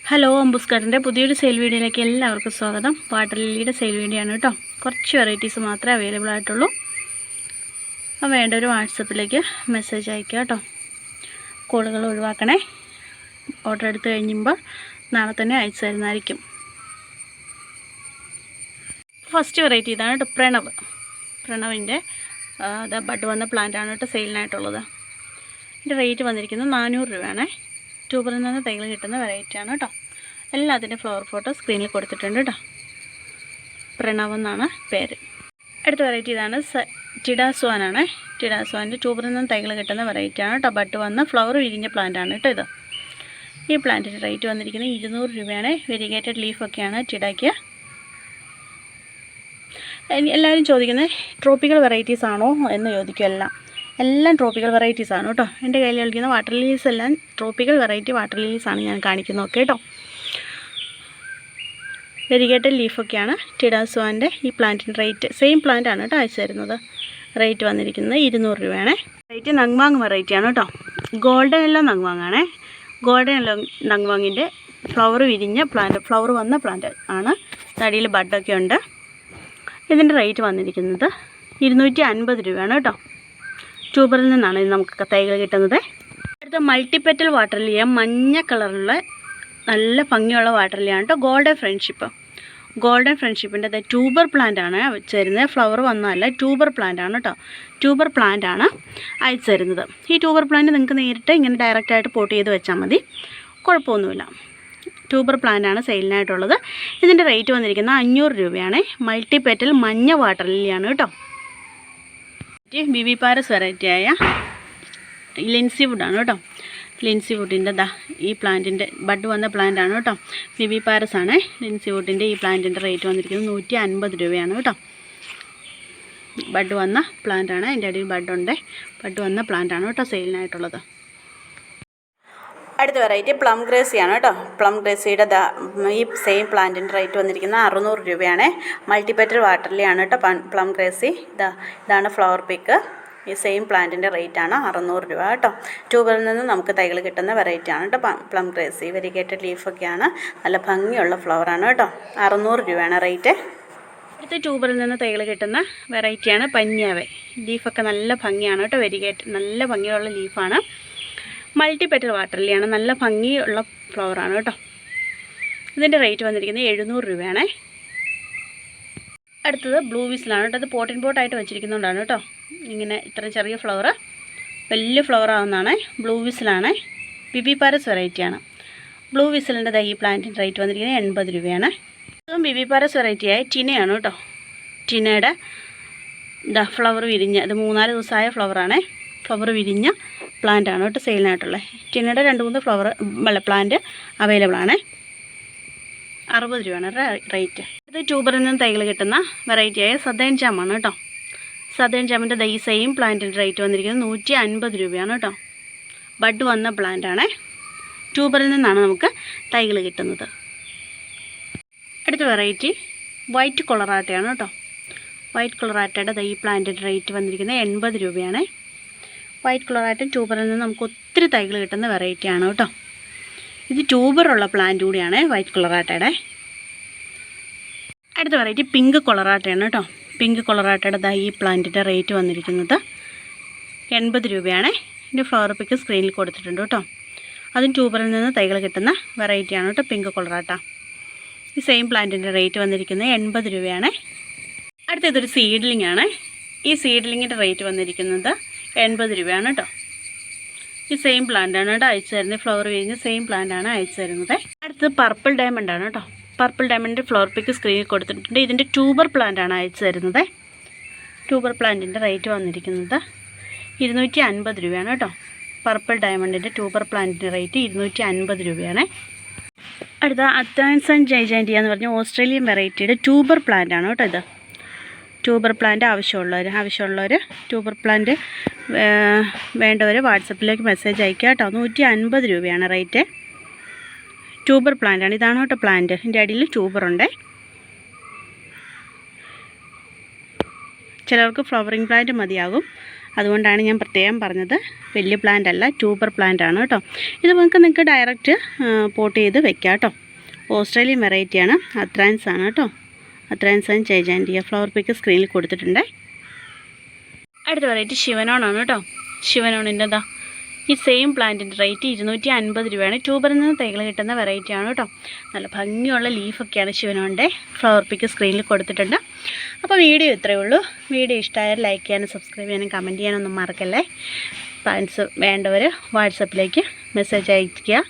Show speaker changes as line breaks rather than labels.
Hello, അംബൂസ് ഗാർഡൻ്റെ പുതിയൊരു sale വീഡിയോയിലേക്ക് എല്ലാവർക്കും സ്വാഗതം. വാട്ടർ ലില്ലിയുടെ സെയിൽ വീഡിയോ ആണ് കേട്ടോ. കുറച്ച് വെറൈറ്റീസ് മാത്രമേ അവൈലബിൾ ആയിട്ടുള്ളൂ. അപ്പോൾ വേണ്ട ഒരു വാട്സപ്പിലേക്ക് മെസ്സേജ് അയക്കുക കേട്ടോ. കോളുകൾ ഒഴിവാക്കണേ. ഓർഡർ എടുത്ത് കഴിയുമ്പോൾ നാളെ തന്നെ അയച്ചു തരുന്നതായിരിക്കും. ഫസ്റ്റ് വെറൈറ്റി ഇതാണ് കേട്ടോ, പ്രണവിൻ്റെ ബഡ് വന്ന പ്ലാന്റ് ആണ് കേട്ടോ സെയിലിനായിട്ടുള്ളത്. ഇതിൻ്റെ റേറ്റ് വന്നിരിക്കുന്നത് 400 രൂപയാണേ. ട്യൂബറിൽ നിന്ന് തൈകൾ കിട്ടുന്ന വെറൈറ്റിയാണ് കേട്ടോ. എല്ലാത്തിൻ്റെ ഫ്ലവർ ഫോട്ടോ സ്ക്രീനിൽ കൊടുത്തിട്ടുണ്ട് കേട്ടോ. പ്രണവ് എന്നാണ് പേര്. അടുത്ത വെറൈറ്റി ഇതാണ് ടിഡാസ്വാനാണ്. ടിഡാസ്വാൻ്റെ ട്യൂബറിൽ നിന്ന് തൈകൾ കിട്ടുന്ന വെറൈറ്റിയാണ് കേട്ടോ. ബഡ് വന്ന് ഫ്ലവർ വിരിഞ്ഞ പ്ലാന്റാണ് കേട്ടോ ഇത്. ഈ പ്ലാന്റിൻ്റെ റേറ്റ് വന്നിരിക്കുന്നത് 200 രൂപയാണ്. വെരിഗേറ്റഡ് ലീഫൊക്കെയാണ് ടിഡയ്ക്ക്. എല്ലാവരും ചോദിക്കുന്നത് ട്രോപ്പിക്കൽ വെറൈറ്റീസ് ആണോ എന്ന് ചോദിക്കും. എല്ലാം ട്രോപ്പിക്കൽ വെറൈറ്റീസ് ആണ് കേട്ടോ. എൻ്റെ കയ്യിൽ കളിക്കുന്ന വാട്ടർ ലില്ലീസ് എല്ലാം ട്രോപ്പിക്കൽ വെറൈറ്റി വാട്ടർ ലില്ലീസാണ് ഞാൻ കാണിക്കുന്നത് കേട്ടോ. വെരിഗേറ്റഡ് ലീഫൊക്കെയാണ് ടിഡാസ്വാൻ്റെ ഈ പ്ലാന്റിൻ്റെ റേറ്റ്. സെയിം പ്ലാന്റ് ആണ് കേട്ടോ അയച്ചു തരുന്നത്. റേറ്റ് വന്നിരിക്കുന്നത് 200 രൂപയാണ്. റേറ്റ് നങ്വാങ് വെറൈറ്റിയാണ് കേട്ടോ. ഗോൾഡൻ യെല്ലോ നങ്വാങ്ങാണേ. ഗോൾഡൻ യെല്ലോ നങ്വാങ്ങിൻ്റെ ഫ്ലവർ വിരിഞ്ഞ പ്ലാന്റ്, ഫ്ലവർ വന്ന പ്ലാന്റ് ആണ്. തടിയിൽ ബഡൊക്കെ ഉണ്ട്. ഇതിൻ്റെ റേറ്റ് വന്നിരിക്കുന്നത് 250 രൂപയാണ് കേട്ടോ. ട്യൂബറിൽ നിന്നാണ് ഇത് നമുക്ക് തൈകൾ കിട്ടുന്നത്. അടുത്ത മൾട്ടിപ്പെറ്റൽ വാട്ടർ ലിയ, മഞ്ഞ കളറുള്ള നല്ല ഭംഗിയുള്ള വാട്ടർ ലിയാണ് കേട്ടോ. ഗോൾഡൻ ഫ്രണ്ട്ഷിപ്പിൻ്റെ ട്യൂബർ പ്ലാന്റ് ആണ് അയച്ചു തരുന്നത്. ഫ്ലവർ വന്നതല്ല, ട്യൂബർ പ്ലാന്റ് ആണ് കേട്ടോ. ട്യൂബർ പ്ലാന്റ് ആണ് അയച്ചു തരുന്നത്. ഈ ട്യൂബർ പ്ലാന്റ് നിങ്ങൾക്ക് നേരിട്ട് ഇങ്ങനെ ഡയറക്റ്റായിട്ട് പോട്ട് ചെയ്ത് വെച്ചാൽ മതി, കുഴപ്പമൊന്നുമില്ല. ട്യൂബർ പ്ലാന്റ് ആണ് സെയിലിനായിട്ടുള്ളത്. ഇതിൻ്റെ റേറ്റ് വന്നിരിക്കുന്നത് 500 രൂപയാണ്. മൾട്ടിപ്പെറ്റൽ മഞ്ഞ വാട്ടർ ലിയാണ് കേട്ടോ. ബിബി പാരസ് വെറൈറ്റിയായ ലിൻസി വുഡാണ് കേട്ടോ. ലിൻസി വുഡിൻ്റെ ഈ പ്ലാന്റിൻ്റെ ബഡ് വന്ന പ്ലാന്റ് ആണ് കേട്ടോ. ബിബി പാരസ് ആണ് ലിൻസി വുഡിൻ്റെ ഈ പ്ലാന്റിൻ്റെ റേറ്റ് വന്നിരിക്കുന്നത് 150 രൂപയാണ് കേട്ടോ. ബഡ് വന്ന പ്ലാന്റ് ആണ്. അതിൻ്റെ അടിയിൽ ബഡുണ്ട്. ബഡ് വന്ന പ്ലാന്റ് ആണ് കേട്ടോ സെയിലിനായിട്ടുള്ളത്. അടുത്ത വെറൈറ്റി പ്ലം ഗ്രേസിയാണ് കേട്ടോ. പ്ലം ഗ്രേസിയുടെ ഈ സെയിം പ്ലാന്റിൻ്റെ റേറ്റ് വന്നിരിക്കുന്നത് 600 രൂപയാണ്. മൾട്ടിപ്പെറ്റൽ വാട്ടർലിയാണ് കേട്ടോ പ്ലം ഗ്രേസി. ഇതാണ് ഫ്ലവർ പിക്ക്. ഈ സെയിം പ്ലാന്റിൻ്റെ റേറ്റാണ് 600 രൂപ കേട്ടോ. ട്യൂബറിൽ നിന്ന് നമുക്ക് തൈകൾ കിട്ടുന്ന വെറൈറ്റിയാണ് കേട്ടോ പ്ലം ഗ്രേസി. വെരിഗേറ്റഡ് ലീഫൊക്കെയാണ്. നല്ല ഭംഗിയുള്ള ഫ്ലവറാണ് കേട്ടോ. 600 രൂപയാണ് റേറ്റ്. അടുത്ത ട്യൂബറിൽ നിന്ന് തൈകൾ കിട്ടുന്ന വെറൈറ്റിയാണ് പന്യാവെ. ലീഫൊക്കെ നല്ല ഭംഗിയാണ് കേട്ടോ. നല്ല ഭംഗിയുള്ള ലീഫാണ്. മൾട്ടിപ്പെറ്റൽ വാട്ടർ ലിയാണ്. നല്ല ഭംഗിയുള്ള ഫ്ലവറാണ് കേട്ടോ. ഇതിൻ്റെ റേറ്റ് വന്നിരിക്കുന്നത് 700 രൂപയാണ്. അടുത്തത് ബ്ലൂ വിസിലാണ് കേട്ടോ. ഇത് പോട്ടായിട്ട് വെച്ചിരിക്കുന്നതുകൊണ്ടാണ് കേട്ടോ ഇങ്ങനെ ഇത്രയും ചെറിയ ഫ്ലവർ. വലിയ ഫ്ലവർ ആവുന്നതാണ്. ബ്ലൂ വിസിലാണ്. ബിബി പാരസ് വെറൈറ്റിയാണ്. ബ്ലൂ വിസിലിൻ്റെ ഈ പ്ലാന്റിൻ്റെ റേറ്റ് വന്നിരിക്കുന്നത് 80 രൂപയാണ്. ഇതും ബിബി പാരസ് വെറൈറ്റിയായ ടിനയാണ് കേട്ടോ. ടിനയുടെ ഫ്ലവർ വിരിഞ്ഞ, ഇത് 3-4 ദിവസമായ ഫ്ലവറാണ്. ഫ്ലവർ വിരിഞ്ഞ പ്ലാന്റ് ആണ് കേട്ടോ സെയിലിനായിട്ടുള്ളത്. ടിനയുടെ 2-3 പ്ലാന്റ് അവൈലബിൾ ആണ്. 60 രൂപയാണ് റേറ്റ്. ഇത് ട്യൂബറിൽ നിന്ന് തൈകൾ കിട്ടുന്ന വെറൈറ്റിയായ സദേൺ ജാമാണ് കേട്ടോ. സദേൺ ജാമിൻ്റെ ഈ സെയിം പ്ലാന്റിൻ്റെ റേറ്റ് വന്നിരിക്കുന്നത് 150 രൂപയാണ് കേട്ടോ. ബഡ് വന്ന പ്ലാന്റ് ആണ്. ട്യൂബറിൽ നിന്നാണ് നമുക്ക് തൈകൾ കിട്ടുന്നത്. അടുത്ത വെറൈറ്റി വൈറ്റ് കൊളറാട്ടയാണ് കേട്ടോ. വൈറ്റ് കൊളറാട്ടയുടെ ഈ പ്ലാന്റിൻ്റെ റേറ്റ് വന്നിരിക്കുന്നത് 80 രൂപയാണ്. വൈറ്റ് കളറായിട്ടും ട്യൂബറിൽ നിന്ന് നമുക്ക് ഒത്തിരി തൈകൾ കിട്ടുന്ന വെറൈറ്റിയാണ് കേട്ടോ. ഇത് ട്യൂബറുള്ള പ്ലാന്റ് കൂടിയാണ് വൈറ്റ് കളറാട്ടയുടെ. അടുത്ത വെറൈറ്റി പിങ്ക് കൊളറാട്ടയാണ് കേട്ടോ. പിങ്ക് കൊളറാട്ടയുടെ ഈ പ്ലാന്റിൻ്റെ റേറ്റ് വന്നിരിക്കുന്നത് 80 രൂപയാണ്. ഇതിൻ്റെ ഫ്ലവർ പിക്ക് സ്ക്രീനിൽ കൊടുത്തിട്ടുണ്ട് കേട്ടോ. അതും ട്യൂബറിൽ നിന്ന് തൈകൾ കിട്ടുന്ന വെറൈറ്റിയാണ് കേട്ടോ പിങ്ക് കൊളറാട്ട. ഈ സെയിം പ്ലാന്റിൻ്റെ റേറ്റ് വന്നിരിക്കുന്നത് 80 രൂപയാണ്. അടുത്ത ഇതൊരു സീഡ്ലിംഗ് ആണ്. ഈ സീഡ്ലിങ്ങിൻ്റെ റേറ്റ് വന്നിരിക്കുന്നത് 80 രൂപയാണ് കേട്ടോ. ഈ സെയിം പ്ലാന്റാണ് കേട്ടോ അയച്ചു തരുന്നത്. ഫ്ലവർ വിരിഞ്ഞ് സെയിം പ്ലാന്റാണ് അയച്ചു തരുന്നത്. അടുത്തത് പർപ്പിൾ ഡയമണ്ട് ആണ് കേട്ടോ. പർപ്പിൾ ഡയമണ്ടിൻ്റെ ഫ്ലവർ പിക്ക് സ്ക്രീനിൽ കൊടുത്തിട്ടുണ്ട്. ഇതിൻ്റെ ട്യൂബർ പ്ലാന്റാണ് അയച്ചു തരുന്നത്. ട്യൂബർ പ്ലാന്റിൻ്റെ റേറ്റ് വന്നിരിക്കുന്നത് 250 രൂപയാണ് കേട്ടോ. പർപ്പിൾ ഡയമണ്ടിൻ്റെ ട്യൂബർ പ്ലാന്റിൻ്റെ റേറ്റ് 250 രൂപയാണ്. അടുത്ത അത്താൻസൺ ജൈജാൻഡിയ എന്ന് പറഞ്ഞ ഓസ്ട്രേലിയൻ വെറൈറ്റിയുടെ ട്യൂബർ പ്ലാന്റാണ് കേട്ടോ ഇത്. ട്യൂബർ പ്ലാന്റ് ആവശ്യമുള്ളവർ ട്യൂബർ പ്ലാന്റ് വേണ്ടവർ വാട്സപ്പിലേക്ക് മെസ്സേജ് അയക്കുക കേട്ടോ. 150 രൂപയാണ് റേറ്റ്. ട്യൂബർ പ്ലാന്റാണ്. ഇതാണ് കേട്ടോ പ്ലാന്റ്. ഇതിൻ്റെ അടിയിൽ ട്യൂബറുണ്ട്. ചിലർക്ക് ഫ്ലവറിങ് പ്ലാന്റ് മതിയാകും. അതുകൊണ്ടാണ് ഞാൻ പ്രത്യേകം പറഞ്ഞത്. വലിയ പ്ലാന്റ് അല്ല, ട്യൂബർ പ്ലാന്റ് ആണ് കേട്ടോ. ഇത് നിങ്ങൾക്ക് ഡയറക്റ്റ് പോട്ട് ചെയ്ത് വെക്കാം കേട്ടോ. ഓസ്ട്രേലിയൻ വെറൈറ്റിയാണ്, അത്രാൻസ് ആണ് കേട്ടോ. അത്രാൻസ് ആൻഡ് ജൈജാൻറ്റിയ. ഫ്ലവർ പിക്ക് സ്ക്രീനിൽ കൊടുത്തിട്ടുണ്ട്. അടുത്ത വെറൈറ്റി ശിവനോണാണ് കേട്ടോ. ശിവനോണിൻ്റെ ഈ സെയിം പ്ലാന്റിൻ്റെ റേറ്റ് 250 രൂപയാണ്. ട്യൂബറിൽ നിന്ന് തൈകൾ കിട്ടുന്ന വെറൈറ്റിയാണ് കേട്ടോ. നല്ല ഭംഗിയുള്ള ലീഫൊക്കെയാണ് ശിവനോണിൻ്റെ. ഫ്ലവർ പിക്ക് സ്ക്രീനിൽ കൊടുത്തിട്ടുണ്ട്. അപ്പോൾ വീഡിയോ ഇത്രയേ ഉള്ളൂ. വീഡിയോ ഇഷ്ടമായാൽ ലൈക്ക് ചെയ്യാനും സബ്സ്ക്രൈബ് ചെയ്യാനും കമൻറ്റ് ചെയ്യാനൊന്നും മറക്കല്ലേ. പ്ലാന്റ്സ് വേണ്ടവർ വാട്സപ്പിലേക്ക് മെസ്സേജ് അയയ്ക്കുക.